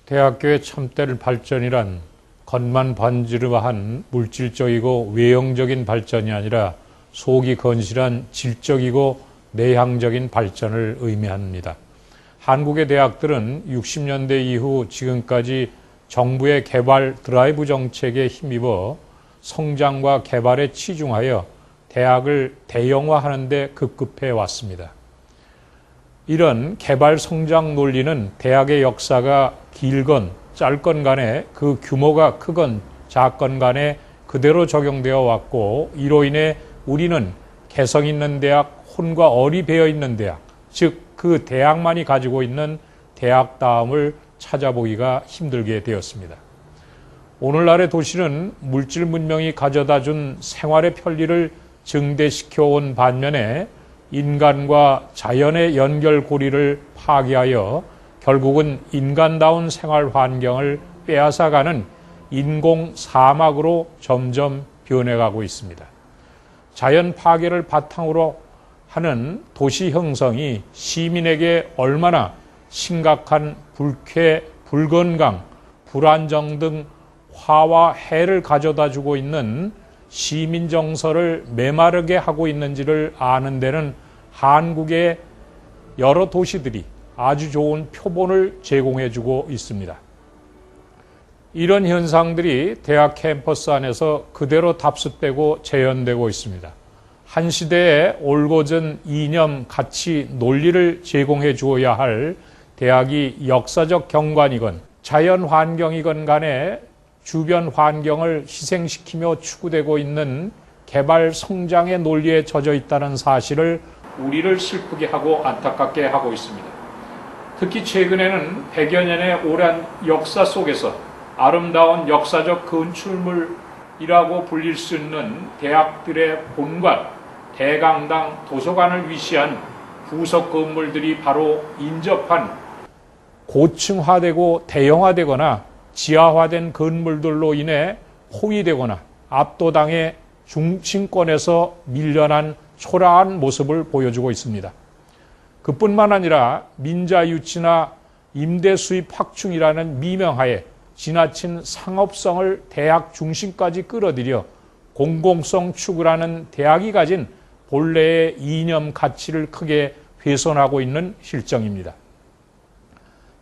대학교의 참된 발전이란 겉만 번지르한 물질적이고 외형적인 발전이 아니라 속이 건실한 질적이고 내향적인 발전을 의미합니다. 한국의 대학들은 60년대 이후 지금까지 정부의 개발 드라이브 정책에 힘입어 성장과 개발에 치중하여 대학을 대형화하는 데 급급해 왔습니다. 이런 개발 성장 논리는 대학의 역사가 길건 짧건 간에 그 규모가 크건 작건 간에 그대로 적용되어 왔고, 이로 인해 우리는 개성 있는 대학, 혼과 얼이 배어 있는 대학, 즉 그 대학만이 가지고 있는 대학다움을 찾아보기가 힘들게 되었습니다. 오늘날의 도시는 물질 문명이 가져다 준 생활의 편리를 증대시켜 온 반면에 인간과 자연의 연결고리를 파괴하여 결국은 인간다운 생활 환경을 빼앗아가는 인공 사막으로 점점 변해가고 있습니다. 자연 파괴를 바탕으로 하는 도시 형성이 시민에게 얼마나 심각한 불쾌, 불건강, 불안정 등 화와 해를 가져다 주고 있는 시민 정서를 메마르게 하고 있는지를 아는 데는 한국의 여러 도시들이 아주 좋은 표본을 제공해 주고 있습니다. 이런 현상들이 대학 캠퍼스 안에서 그대로 답습되고 재현되고 있습니다. 한 시대에 올곧은 이념, 가치, 논리를 제공해 주어야 할 대학이 역사적 경관이건 자연 환경이건 간에 주변 환경을 희생시키며 추구되고 있는 개발 성장의 논리에 젖어 있다는 사실을 우리를 슬프게 하고 안타깝게 하고 있습니다. 특히 최근에는 100여 년의 오랜 역사 속에서 아름다운 역사적 건축물이라고 불릴 수 있는 대학들의 본관, 대강당, 도서관을 위시한 부속 건물들이 바로 인접한 고층화되고 대형화되거나 지하화된 건물들로 인해 포위되거나 압도당해 중심권에서 밀려난 초라한 모습을 보여주고 있습니다. 그뿐만 아니라 민자 유치나 임대 수입 확충이라는 미명하에 지나친 상업성을 대학 중심까지 끌어들여 공공성 추구라는 대학이 가진 본래의 이념 가치를 크게 훼손하고 있는 실정입니다.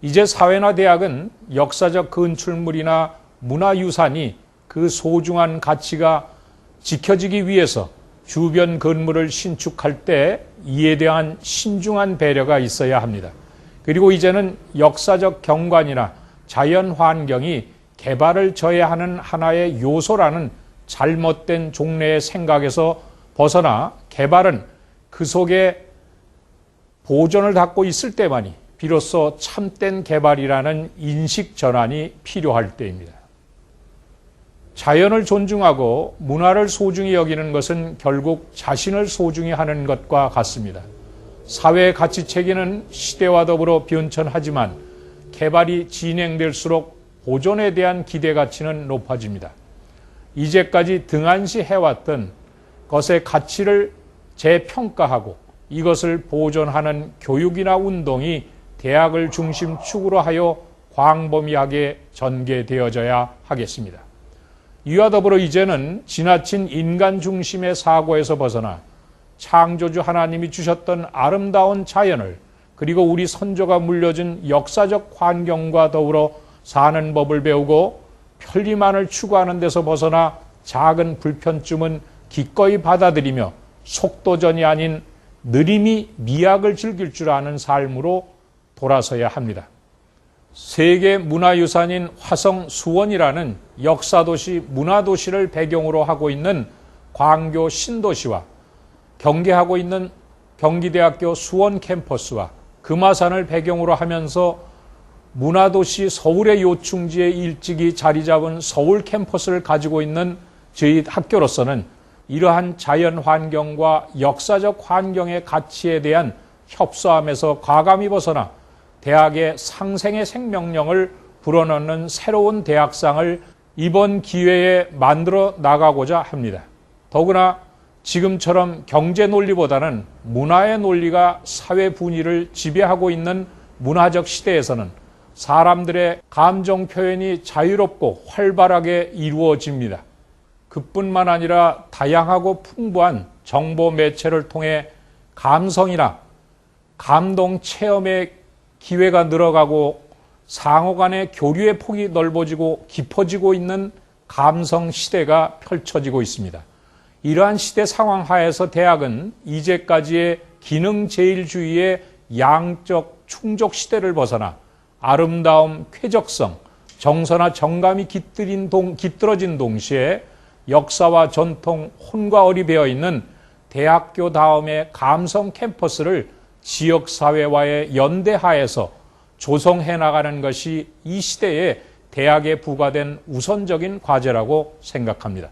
이제 사회나 대학은 역사적 건축물이나 문화유산이 그 소중한 가치가 지켜지기 위해서 주변 건물을 신축할 때 이에 대한 신중한 배려가 있어야 합니다. 그리고 이제는 역사적 경관이나 자연 환경이 개발을 저해하는 하나의 요소라는 잘못된 종래의 생각에서 벗어나 개발은 그 속에 보존을 닦고 있을 때만이 비로소 참된 개발이라는 인식 전환이 필요할 때입니다. 자연을 존중하고 문화를 소중히 여기는 것은 결국 자신을 소중히 하는 것과 같습니다. 사회의 가치체계는 시대와 더불어 변천하지만 개발이 진행될수록 보존에 대한 기대 가치는 높아집니다. 이제까지 등한시해왔던 것의 가치를 재평가하고 이것을 보존하는 교육이나 운동이 대학을 중심 축으로 하여 광범위하게 전개되어져야 하겠습니다. 이와 더불어 이제는 지나친 인간 중심의 사고에서 벗어나 창조주 하나님이 주셨던 아름다운 자연을, 그리고 우리 선조가 물려준 역사적 환경과 더불어 사는 법을 배우고 편리만을 추구하는 데서 벗어나 작은 불편쯤은 기꺼이 받아들이며 속도전이 아닌 느림이 미학을 즐길 줄 아는 삶으로 돌아서야 합니다. 세계 문화유산인 화성 수원이라는 역사도시, 문화도시를 배경으로 하고 있는 광교 신도시와 경계하고 있는 경기대학교 수원 캠퍼스와 금화산을 배경으로 하면서 문화도시 서울의 요충지에 일찍이 자리 잡은 서울 캠퍼스를 가지고 있는 저희 학교로서는 이러한 자연 환경과 역사적 환경의 가치에 대한 협소함에서 과감히 벗어나 대학의 상생의 생명력을 불어넣는 새로운 대학상을 이번 기회에 만들어 나가고자 합니다. 더구나 지금처럼 경제 논리보다는 문화의 논리가 사회 분위기를 지배하고 있는 문화적 시대에서는 사람들의 감정 표현이 자유롭고 활발하게 이루어집니다. 그뿐만 아니라 다양하고 풍부한 정보 매체를 통해 감성이나 감동 체험의 기회가 늘어가고 상호 간의 교류의 폭이 넓어지고 깊어지고 있는 감성 시대가 펼쳐지고 있습니다. 이러한 시대 상황 하에서 대학은 이제까지의 기능제일주의의 양적 충족 시대를 벗어나 아름다움, 쾌적성, 정서나 정감이 깃들어진 동시에 역사와 전통, 혼과 얼이 배어있는 대학교 다음의 감성 캠퍼스를 지역사회와의 연대하에서 조성해 나가는 것이 이 시대에 대학에 부과된 우선적인 과제라고 생각합니다.